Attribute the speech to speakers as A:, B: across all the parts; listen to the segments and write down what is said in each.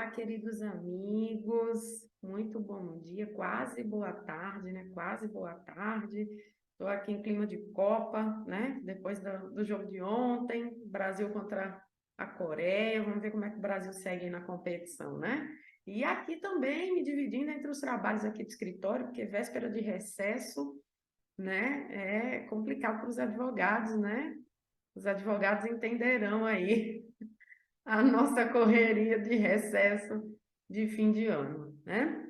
A: Olá, queridos amigos, muito bom dia, quase boa tarde, né? Quase boa tarde. Estou aqui em clima de Copa, né? Depois do jogo de ontem, Brasil contra a Coreia. Vamos ver como é que o Brasil segue aí na competição, né? E aqui também me dividindo entre os trabalhos aqui do escritório, porque véspera de recesso, né? É complicado para os advogados, né? Os advogados entenderão aí a nossa correria de recesso de fim de ano, né?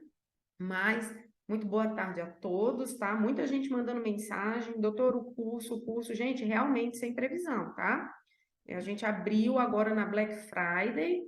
A: Mas, muito boa tarde a todos, tá? Muita gente mandando mensagem, doutor, o curso, gente, realmente sem previsão, tá? A gente abriu agora na Black Friday,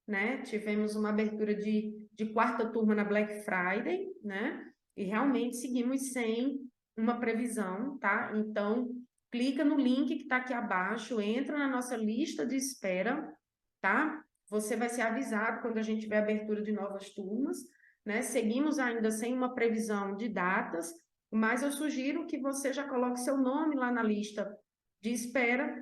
A: né? Tivemos uma abertura de quarta turma na Black Friday, né? E realmente seguimos sem uma previsão, tá? Então, clica no link que está aqui abaixo, entra na nossa lista de espera, tá? Você vai ser avisado quando a gente tiver abertura de novas turmas, né? Seguimos ainda sem uma previsão de datas, mas eu sugiro que você já coloque seu nome lá na lista de espera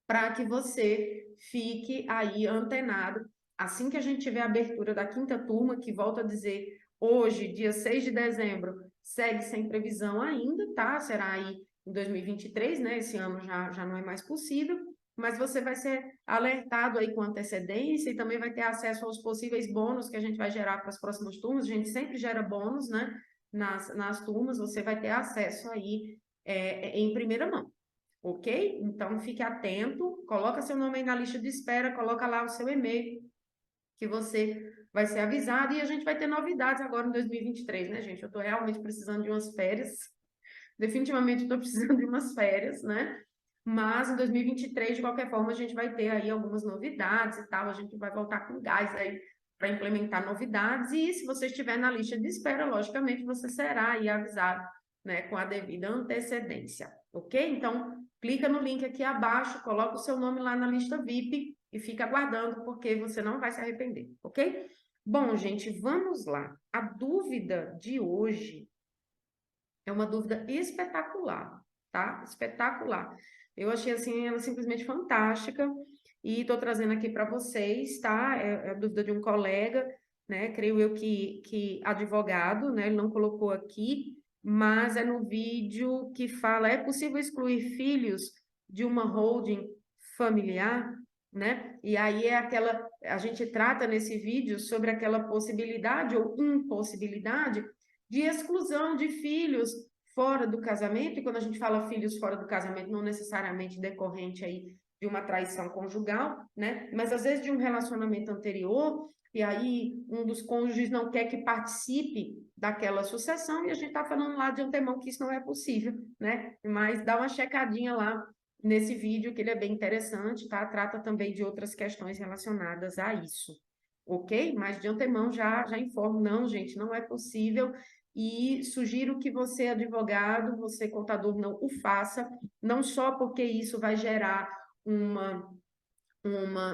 A: para que você fique aí antenado. Assim que a gente tiver a abertura da quinta turma, que volto a dizer, hoje, dia 6 de dezembro, segue sem previsão ainda, tá? Será aí em 2023, né? Esse ano já não é mais possível, mas você vai ser alertado aí com antecedência e também vai ter acesso aos possíveis bônus que a gente vai gerar para as próximas turmas. A gente sempre gera bônus, né? Nas turmas, você vai ter acesso aí em primeira mão. Ok? Então, fique atento, coloca seu nome aí na lista de espera, coloca lá o seu e-mail, que você vai ser avisado, e a gente vai ter novidades agora em 2023, né, gente? Eu estou realmente precisando de umas férias, definitivamente estou precisando de umas férias, né? Mas em 2023, de qualquer forma, a gente vai ter aí algumas novidades e tal, a gente vai voltar com gás aí para implementar novidades, e se você estiver na lista de espera, logicamente, você será aí avisado, né, com a devida antecedência, ok? Então, clica no link aqui abaixo, coloca o seu nome lá na lista VIP e fica aguardando, porque você não vai se arrepender, ok? Bom, gente, vamos lá. A dúvida de hoje é uma dúvida espetacular, tá? Espetacular. Eu achei, assim, ela simplesmente fantástica e estou trazendo aqui para vocês, tá? É a dúvida de um colega, né? Creio eu que advogado, né? Ele não colocou aqui, mas é no vídeo que fala, é possível excluir filhos de uma holding familiar, né? E aí a gente trata nesse vídeo sobre aquela possibilidade ou impossibilidade de exclusão de filhos fora do casamento, e quando a gente fala filhos fora do casamento, não necessariamente decorrente aí de uma traição conjugal, né? Mas às vezes de um relacionamento anterior, e aí um dos cônjuges não quer que participe daquela sucessão, e a gente está falando lá de antemão que isso não é possível, né? Mas dá uma checadinha lá nesse vídeo, que ele é bem interessante, tá? Trata também de outras questões relacionadas a isso, ok? Mas de antemão já informo, não, gente, não é possível, e sugiro que você, advogado, você, contador, não o faça, não só porque isso vai gerar uma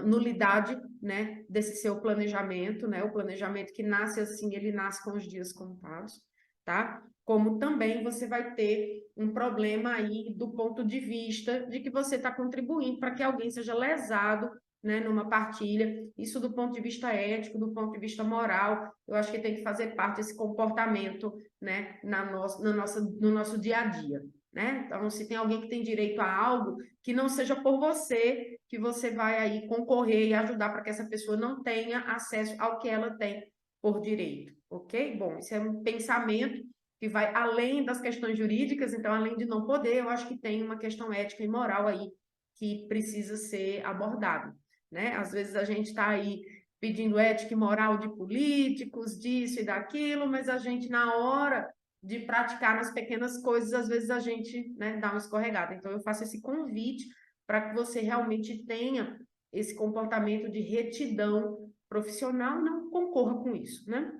A: nulidade, né, desse seu planejamento, né, o planejamento que nasce assim, ele nasce com os dias contados, tá? Como também você vai ter um problema aí do ponto de vista de que você está contribuindo para que alguém seja lesado, né, numa partilha, isso do ponto de vista ético, do ponto de vista moral, eu acho que tem que fazer parte desse comportamento, né, no nosso dia a dia, né? Então, se tem alguém que tem direito a algo, que não seja por você, que você vai aí concorrer e ajudar para que essa pessoa não tenha acesso ao que ela tem por direito, ok? Bom, isso é um pensamento que vai além das questões jurídicas, então, além de não poder, eu acho que tem uma questão ética e moral aí que precisa ser abordada, né? Às vezes a gente está aí pedindo ética e moral de políticos, disso e daquilo, mas a gente, na hora de praticar nas pequenas coisas, às vezes a gente, né, dá uma escorregada. Então, eu faço esse convite para que você realmente tenha esse comportamento de retidão profissional e não concorra com isso, né?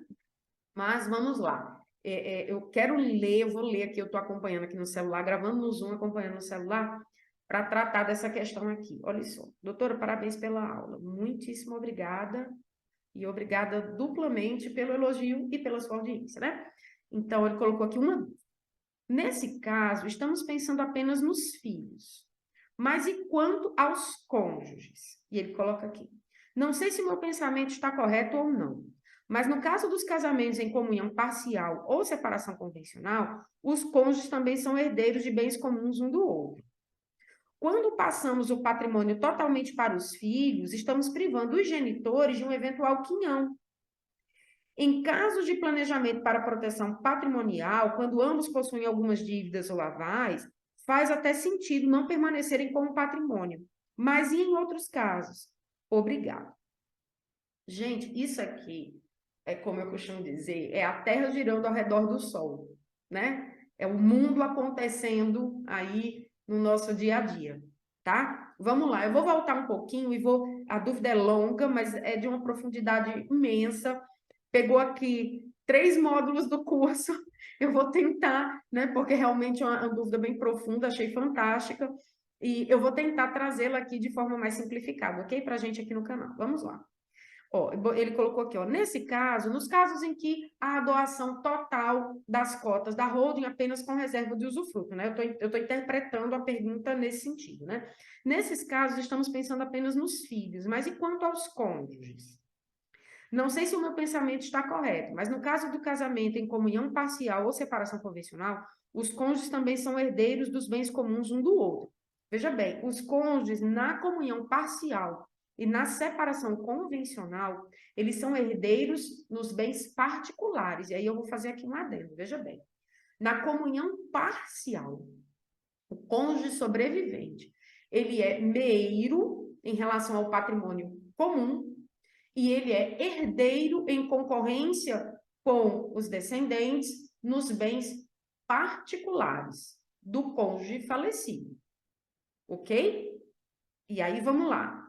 A: Mas vamos lá. Eu quero ler, eu vou ler aqui, eu estou acompanhando aqui no celular, gravando no Zoom, acompanhando no celular, para tratar dessa questão aqui. Olha só. Doutora, parabéns pela aula. Muitíssimo obrigada. E obrigada duplamente pelo elogio e pela sua audiência, né? Então, ele colocou aqui uma dúvida. Nesse caso, estamos pensando apenas nos filhos. Mas e quanto aos cônjuges? E ele coloca aqui. Não sei se o meu pensamento está correto ou não, mas no caso dos casamentos em comunhão parcial ou separação convencional, os cônjuges também são herdeiros de bens comuns um do outro. Quando passamos o patrimônio totalmente para os filhos, estamos privando os genitores de um eventual quinhão. Em casos de planejamento para proteção patrimonial, quando ambos possuem algumas dívidas ou lavais, faz até sentido não permanecerem como patrimônio. Mas e em outros casos? Obrigado. Gente, isso aqui é como eu costumo dizer, é a Terra girando ao redor do Sol, né? É o mundo acontecendo aí no nosso dia a dia, tá? Vamos lá, eu vou voltar um pouquinho e vou. A dúvida é longa, mas é de uma profundidade imensa. Pegou aqui 3 módulos do curso. Eu vou tentar, né? Porque realmente é uma dúvida bem profunda, achei fantástica. E eu vou tentar trazê-la aqui de forma mais simplificada, ok? Para a gente aqui no canal. Vamos lá. Ó, ele colocou aqui, ó, nesse caso, nos casos em que há a doação total das cotas da holding apenas com reserva de usufruto, né? Eu tô interpretando a pergunta nesse sentido, né? Nesses casos, estamos pensando apenas nos filhos, mas e quanto aos cônjuges? Não sei se o meu pensamento está correto, mas no caso do casamento em comunhão parcial ou separação convencional, os cônjuges também são herdeiros dos bens comuns um do outro. Veja bem, os cônjuges na comunhão parcial e na separação convencional, eles são herdeiros nos bens particulares. E aí eu vou fazer aqui um adendo, veja bem. Na comunhão parcial, o cônjuge sobrevivente, ele é meiro em relação ao patrimônio comum e ele é herdeiro em concorrência com os descendentes nos bens particulares do cônjuge falecido. Ok? E aí vamos lá.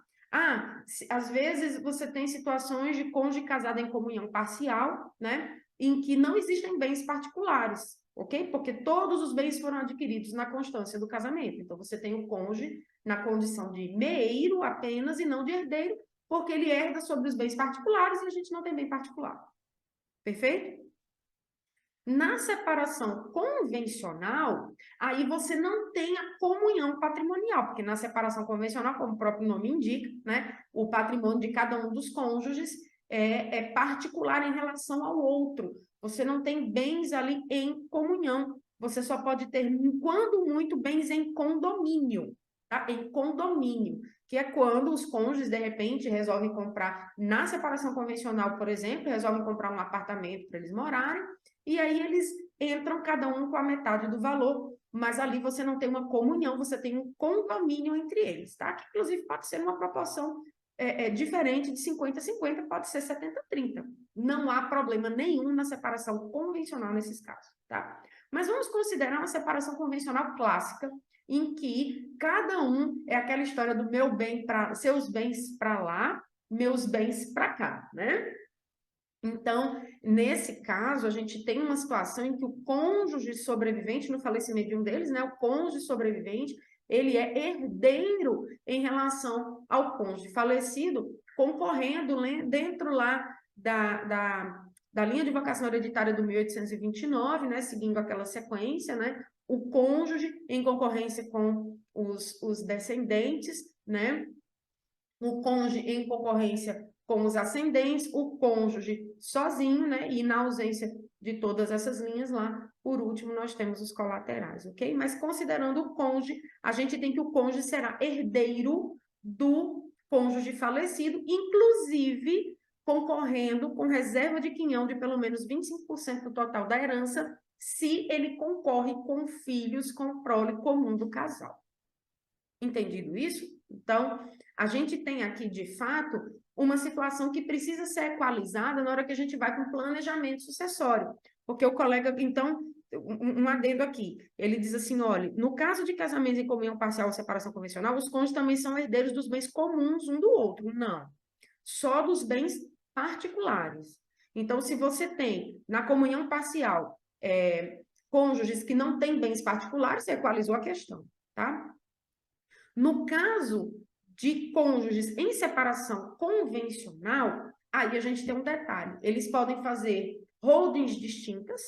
A: Às vezes você tem situações de cônjuge casado em comunhão parcial, né? Em que não existem bens particulares, ok? Porque todos os bens foram adquiridos na constância do casamento. Então você tem o cônjuge na condição de meeiro apenas e não de herdeiro, porque ele herda sobre os bens particulares e a gente não tem bem particular. Perfeito? Na separação convencional, aí você não tem a comunhão patrimonial, porque na separação convencional, como o próprio nome indica, né, o patrimônio de cada um dos cônjuges é particular em relação ao outro. Você não tem bens ali em comunhão. Você só pode ter, quando muito, bens em condomínio, tá? Em condomínio, que é quando os cônjuges, de repente, resolvem comprar, na separação convencional, por exemplo, resolvem comprar um apartamento para eles morarem, e aí eles entram cada um com a metade do valor, mas ali você não tem uma comunhão, você tem um condomínio entre eles, tá? Que inclusive pode ser uma proporção diferente de 50-50, pode ser 70-30. Não há problema nenhum na separação convencional nesses casos, tá? Mas vamos considerar uma separação convencional clássica, em que cada um é aquela história do meu bem para seus bens para lá, meus bens para cá, né? Então, nesse caso, a gente tem uma situação em que o cônjuge sobrevivente, no falecimento de um deles, né, o cônjuge sobrevivente, ele é herdeiro em relação ao cônjuge falecido, concorrendo dentro lá da linha de vocação hereditária do 1829, né, seguindo aquela sequência, né, o cônjuge em concorrência com os descendentes, né, o cônjuge em concorrência com os ascendentes, o cônjuge sozinho, né? E na ausência de todas essas linhas lá, por último, nós temos os colaterais, ok? Mas considerando o cônjuge, a gente tem que o cônjuge será herdeiro do cônjuge falecido, inclusive concorrendo com reserva de quinhão de pelo menos 25% do total da herança, se ele concorre com filhos com prole comum do casal. Entendido isso? Então, a gente tem aqui, de fato, uma situação que precisa ser equalizada na hora que a gente vai com o planejamento sucessório. Porque o colega, então, um adendo aqui, ele diz assim, olha, no caso de casamento em comunhão parcial ou separação convencional, os cônjuges também são herdeiros dos bens comuns um do outro. Não, só dos bens particulares. Então, se você tem, na comunhão parcial, cônjuges que não têm bens particulares, você equalizou a questão, tá? No caso de cônjuges em separação convencional, aí a gente tem um detalhe. Eles podem fazer holdings distintas,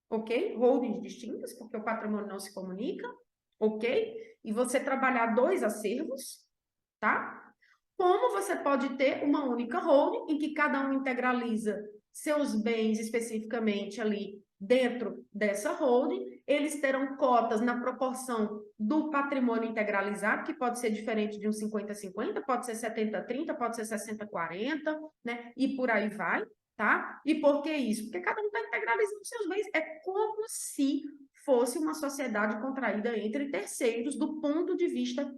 A: ok? Holdings distintas, porque o patrimônio não se comunica, ok? E você trabalhar 2 acervos, tá? como você pode ter uma única holding em que cada um integraliza seus bens especificamente ali dentro dessa holding, eles terão cotas na proporção do patrimônio integralizado, que pode ser diferente de um 50-50, pode ser 70-30, pode ser 60-40, né? E por aí vai, tá? E por que isso? Porque cada um está integralizando seus bens. É como se fosse uma sociedade contraída entre terceiros do ponto de vista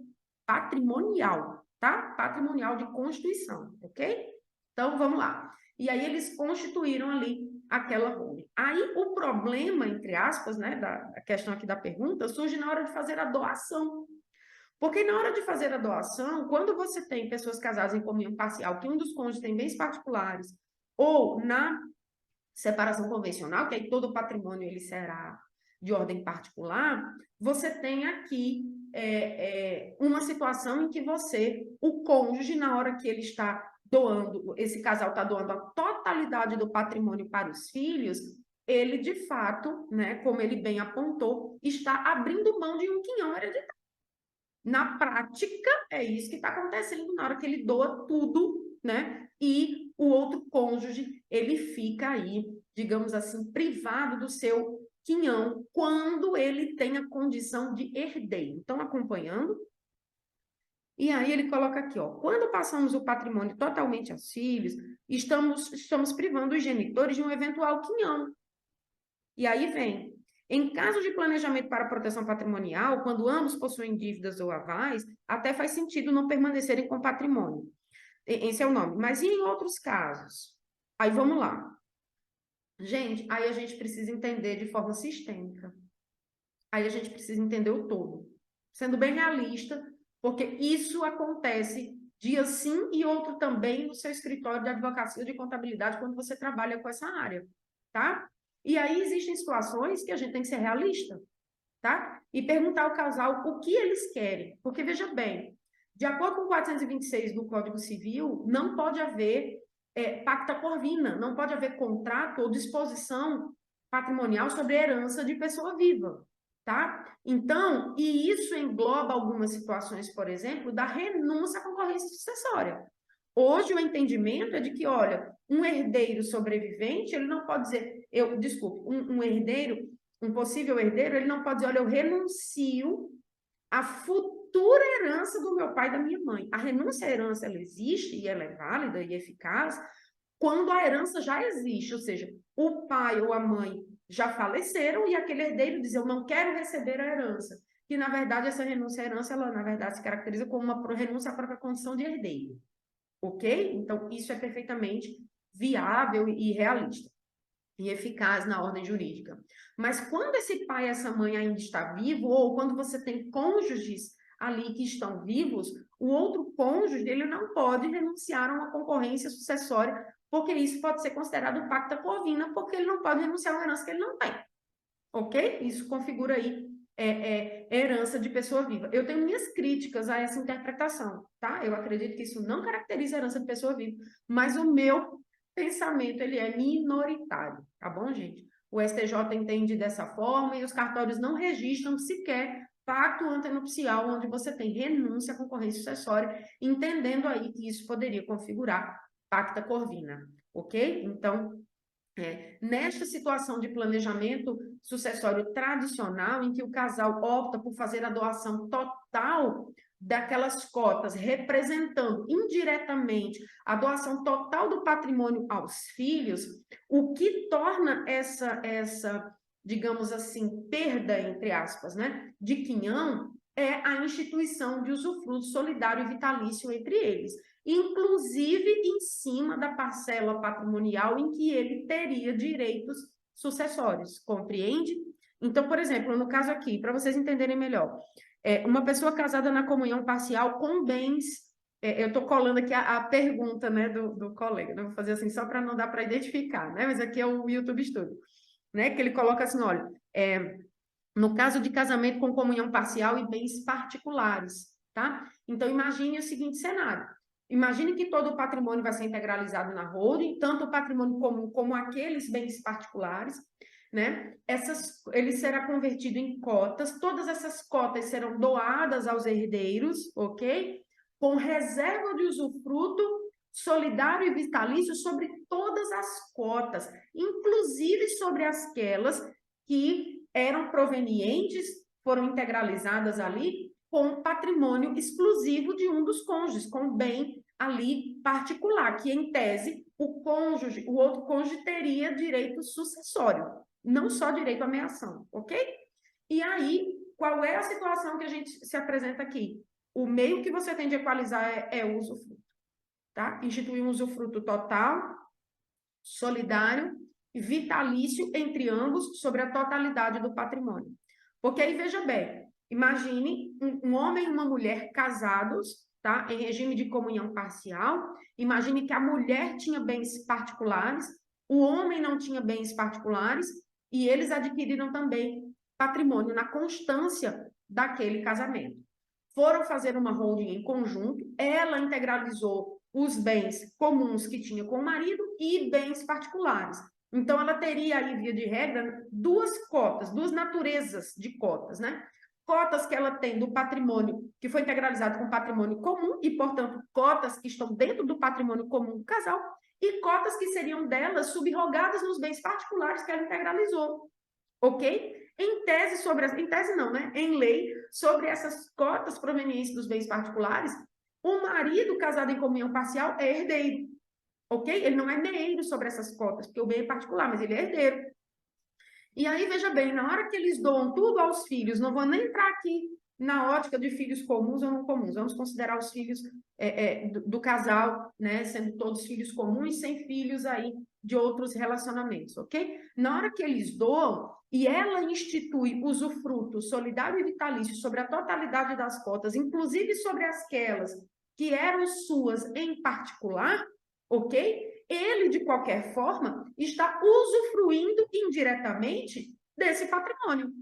A: patrimonial, tá? Patrimonial de constituição, ok? Então, vamos lá. E aí eles constituíram ali aquela holding. Aí o problema, entre aspas, né, da questão aqui da pergunta, surge na hora de fazer a doação. Porque na hora de fazer a doação, quando você tem pessoas casadas em comunhão parcial, que um dos cônjuges tem bens particulares, ou na separação convencional, que aí todo o patrimônio ele será de ordem particular, você tem aqui uma situação em que o cônjuge, na hora que ele está doando, esse casal está doando a totalidade do patrimônio para os filhos, ele, de fato, né, como ele bem apontou, está abrindo mão de um quinhão hereditário. Na prática, é isso que está acontecendo na hora que ele doa tudo, né? E o outro cônjuge, ele fica aí, digamos assim, privado do seu quinhão quando ele tem a condição de herdeiro. Estão acompanhando? E aí ele coloca aqui, ó, quando passamos o patrimônio totalmente aos filhos, estamos privando os genitores de um eventual quinhão. E aí vem, em caso de planejamento para proteção patrimonial, quando ambos possuem dívidas ou avais, até faz sentido não permanecerem com patrimônio. Esse é o nome. Mas e em outros casos? Aí vamos lá. Gente, aí a gente precisa entender de forma sistêmica. Aí a gente precisa entender o todo. Sendo bem realista, porque isso acontece dia sim e outro também no seu escritório de advocacia ou de contabilidade quando você trabalha com essa área, tá? E aí existem situações que a gente tem que ser realista, tá? E perguntar ao casal o que eles querem. Porque, veja bem, de acordo com o 426 do Código Civil, não pode haver pacta corvina, não pode haver contrato ou disposição patrimonial sobre herança de pessoa viva, tá? Então, e isso engloba algumas situações, por exemplo, da renúncia à concorrência sucessória. Hoje o entendimento é de que, olha, um herdeiro sobrevivente, ele não pode dizer, um herdeiro, um possível herdeiro, ele não pode dizer, olha, eu renuncio à futura herança do meu pai e da minha mãe. A renúncia à herança, ela existe e ela é válida e eficaz quando a herança já existe, ou seja, o pai ou a mãe já faleceram e aquele herdeiro diz, eu não quero receber a herança. Que, na verdade, essa renúncia à herança, ela, na verdade, se caracteriza como uma renúncia à própria condição de herdeiro. Ok? Então, isso é perfeitamente viável e realista e eficaz na ordem jurídica. Mas quando esse pai e essa mãe ainda está vivo, ou quando você tem cônjuges ali que estão vivos, o outro cônjuge ele não pode renunciar a uma concorrência sucessória, porque isso pode ser considerado pacta corvina, porque ele não pode renunciar a uma herança que ele não tem. Ok? Isso configura aí herança de pessoa viva. Eu tenho minhas críticas a essa interpretação, tá? Eu acredito que isso não caracteriza herança de pessoa viva, mas o meu pensamento, ele é minoritário, tá bom, gente? O STJ entende dessa forma e os cartórios não registram sequer pacto antenupcial onde você tem renúncia à concorrência sucessória, entendendo aí que isso poderia configurar pacta corvina, ok? Então, nesta situação de planejamento sucessório tradicional, em que o casal opta por fazer a doação total daquelas cotas, representando indiretamente a doação total do patrimônio aos filhos, o que torna essa digamos assim, perda, entre aspas, né, de quinhão, é a instituição de usufruto solidário e vitalício entre eles, inclusive em cima da parcela patrimonial em que ele teria direitos sucessórios, compreende? Então, por exemplo, no caso aqui, para vocês entenderem melhor, uma pessoa casada na comunhão parcial com bens, eu estou colando aqui a pergunta, né, do colega, né? Vou fazer assim só para não dar para identificar, né? Mas aqui é o YouTube Studio, né? Que ele coloca assim, olha, no caso de casamento com comunhão parcial e bens particulares, tá? Então, imagine o seguinte cenário. Imagine que todo o patrimônio vai ser integralizado na holding, tanto o patrimônio comum como aqueles bens particulares, né? Ele será convertido em cotas, todas essas cotas serão doadas aos herdeiros, ok? com reserva de usufruto solidário e vitalício sobre todas as cotas, inclusive sobre aquelas que eram provenientes, foram integralizadas ali com patrimônio exclusivo de um dos cônjuges, com bem ali particular, que em tese o outro cônjuge teria direito sucessório, não só direito à meação, ok? E aí, qual é a situação que a gente se apresenta aqui? O meio que você tem de equalizar é o usufruto, tá? Instituir um usufruto total, solidário e vitalício entre ambos sobre a totalidade do patrimônio. Porque aí, veja bem, imagine um homem e uma mulher casados, tá? Em regime de comunhão parcial. Imagine que a mulher tinha bens particulares, o homem não tinha bens particulares e eles adquiriram também patrimônio na constância daquele casamento. Foram fazer uma holding em conjunto, ela integralizou os bens comuns que tinha com o marido e bens particulares. Então, ela teria aí, via de regra, duas cotas, duas naturezas de cotas, né? Cotas que ela tem do patrimônio que foi integralizado com patrimônio comum e, portanto, cotas que estão dentro do patrimônio comum do casal e cotas que seriam delas subrogadas nos bens particulares que ela integralizou, ok? Em tese em tese não, né? Em lei, sobre essas cotas provenientes dos bens particulares, o marido casado em comunhão parcial é herdeiro, ok? Ele não é meeiro sobre essas cotas, porque o bem é particular, mas ele é herdeiro. E aí, veja bem, na hora que eles doam tudo aos filhos, não vou nem entrar aqui na ótica de filhos comuns ou não comuns, vamos considerar os filhos do casal, né, sendo todos filhos comuns, sem filhos aí de outros relacionamentos, ok? Na hora que eles doam, e ela institui usufruto solidário e vitalício sobre a totalidade das cotas, inclusive sobre aquelas que eram suas em particular, ok? Ele, de qualquer forma, está usufruindo indiretamente desse patrimônio.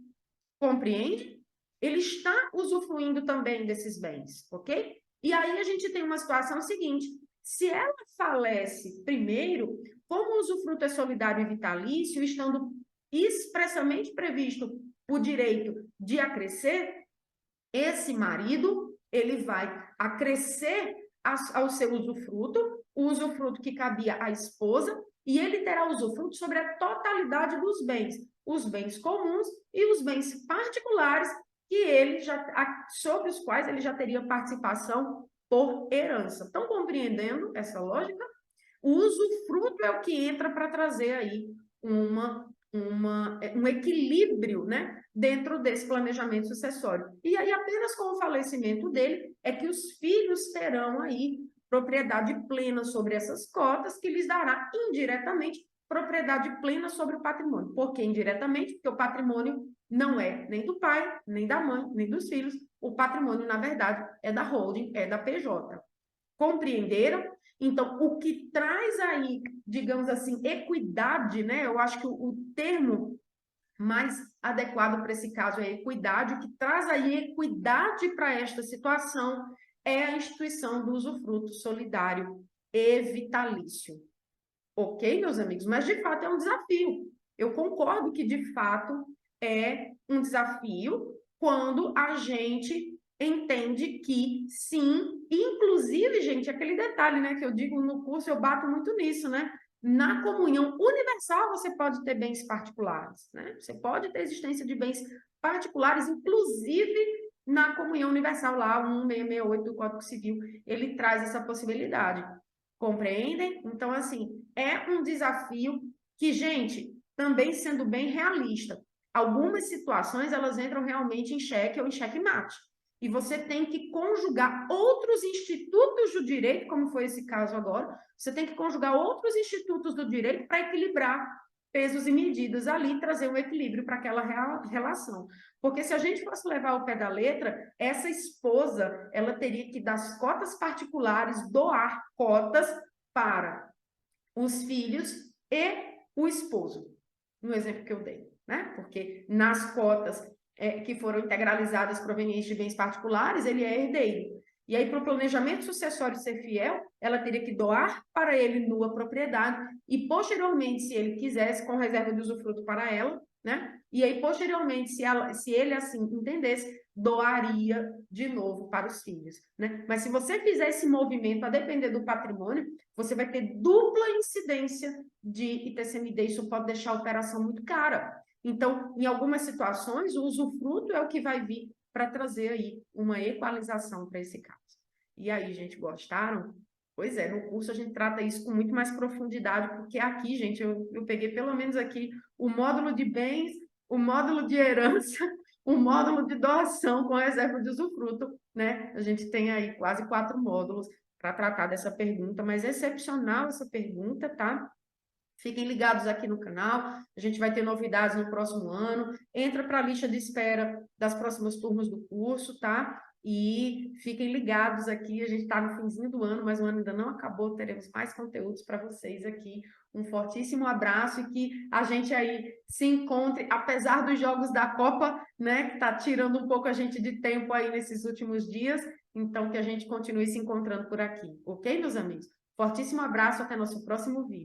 A: Compreende? Ele está usufruindo também desses bens, ok? E aí a gente tem uma situação seguinte: se ela falece primeiro, como o usufruto é solidário e vitalício, estando expressamente previsto o direito de acrescer, esse marido ele vai acrescer ao seu usufruto, o usufruto que cabia à esposa, e ele terá usufruto sobre a totalidade dos bens, os bens comuns e os bens particulares que ele sobre os quais ele já teria participação por herança. Estão compreendendo essa lógica? O usufruto é o que entra para trazer aí um equilíbrio, né, dentro desse planejamento sucessório. E aí, apenas com o falecimento dele, é que os filhos terão aí propriedade plena sobre essas cotas, que lhes dará indiretamente propriedade plena sobre o patrimônio. Por que indiretamente? Porque o patrimônio não é nem do pai, nem da mãe, nem dos filhos. O patrimônio, na verdade, é da holding, é da PJ. Compreenderam? Então, o que traz aí, digamos assim, equidade, né? Eu acho que o termo mais adequado para esse caso é equidade. O que traz aí equidade para esta situação é a instituição do usufruto solidário e vitalício. Ok, meus amigos? Mas, de fato, é um desafio. Eu concordo que, de fato, é um desafio quando a gente entende que, sim, inclusive, gente, aquele detalhe, né, que eu digo no curso, eu bato muito nisso, né? Na comunhão universal, você pode ter bens particulares, né? Você pode ter existência de bens particulares, inclusive na comunhão universal, lá, 1668 do Código Civil, ele traz essa possibilidade. Compreendem? Então, assim, é um desafio que, gente, também sendo bem realista, algumas situações elas entram realmente em xeque ou em xeque-mate. E você tem que conjugar outros institutos do direito, como foi esse caso agora, você tem que conjugar outros institutos do direito para equilibrar pesos e medidas ali, trazer um equilíbrio para aquela relação. Porque se a gente fosse levar ao pé da letra, essa esposa, ela teria que, das cotas particulares, doar cotas para os filhos e o esposo, no exemplo que eu dei, né? Porque nas cotas que foram integralizadas provenientes de bens particulares, ele é herdeiro. E aí, para o planejamento sucessório ser fiel, ela teria que doar para ele nua propriedade e, posteriormente, se ele quisesse, com reserva de usufruto para ela, né? E aí, posteriormente, se ele assim entendesse, doaria de novo para os filhos, né? Mas se você fizer esse movimento a depender do patrimônio, você vai ter dupla incidência de ITCMD, isso pode deixar a operação muito cara. Então, em algumas situações, o usufruto é o que vai vir para trazer aí uma equalização para esse caso. E aí, gente, gostaram? Pois é, no curso a gente trata isso com muito mais profundidade, porque aqui, gente, eu peguei pelo menos aqui o módulo de bens, o módulo de herança, o módulo de doação com reserva de usufruto, né? A gente tem aí quase 4 módulos para tratar dessa pergunta, mas é excepcional essa pergunta, tá? Fiquem ligados aqui no canal, a gente vai ter novidades no próximo ano. Entra para a lista de espera das próximas turmas do curso, tá? E fiquem ligados aqui, a gente está no finzinho do ano, mas o ano ainda não acabou, teremos mais conteúdos para vocês aqui. Um fortíssimo abraço e que a gente aí se encontre, apesar dos jogos da Copa, né, que está tirando um pouco a gente de tempo aí nesses últimos dias, então que a gente continue se encontrando por aqui, ok, meus amigos? Fortíssimo abraço, até nosso próximo vídeo.